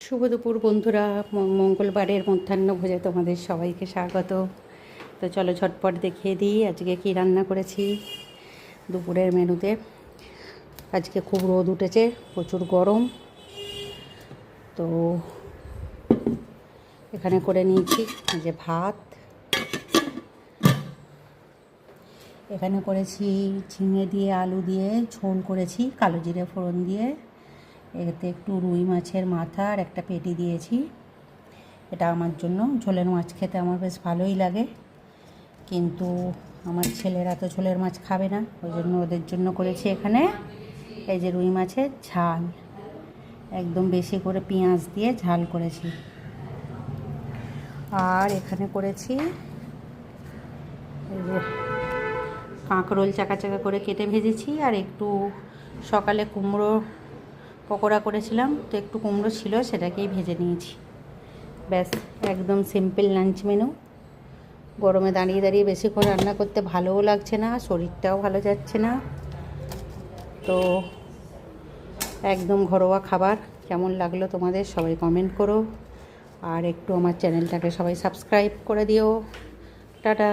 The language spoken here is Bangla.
শুভ দুপুর বন্ধুরা, মঙ্গলবারের মধ্যাহ্ন ভোজে তোমাদের সবাইকে স্বাগত। তো চলো ঝটপট দেখিয়ে দিই আজকে কি রান্না করেছি দুপুরের মেনুতে। আজকে খুব রোদ উঠেছে, প্রচুর গরম। তো এখানে করে নিয়েছি যে ভাত, এখানে করেছি ঝিঙে দিয়ে আলু দিয়ে ঝোল করেছি কালো জিরে ফোড়ন দিয়ে। এতে একটু রুই মাছের মাথা আর একটা পেটি দিয়েছি। এটা আমার জন্য, ঝোলের মাছ খেতে আমার বেশ ভালোই লাগে, কিন্তু আমার ছেলেরা তো ঝোলের মাছ খাবে না, ওই জন্য ওদের জন্য করেছি এখানে এই যে রুই মাছের ঝাল, একদম বেশি করে পেঁয়াজ দিয়ে ঝাল করেছি। আর এখানে করেছি এই যে কাঁকরোল চাকা চাকা করে কেটে ভেজেছি, আর একটু সকালে কুমড়ো পকোড়া করেছিলাম, তো একটু কুমড়ো ছিল সেটাকেই ভেজে নিয়েছি। ব্যাস, একদম সিম্পল লাঞ্চ মেনু। গরমে দাঁড়িয়ে দাঁড়িয়ে বেশিক্ষণ রান্না করতে ভালোও লাগছে না, শরীরটাও ভালো যাচ্ছে না। তো একদম ঘরোয়া খাবার। কেমন লাগলো তোমাদের সবাই কমেন্ট করো, আর একটু আমার চ্যানেলটাকে সবাই সাবস্ক্রাইব করে দিও। টাটা।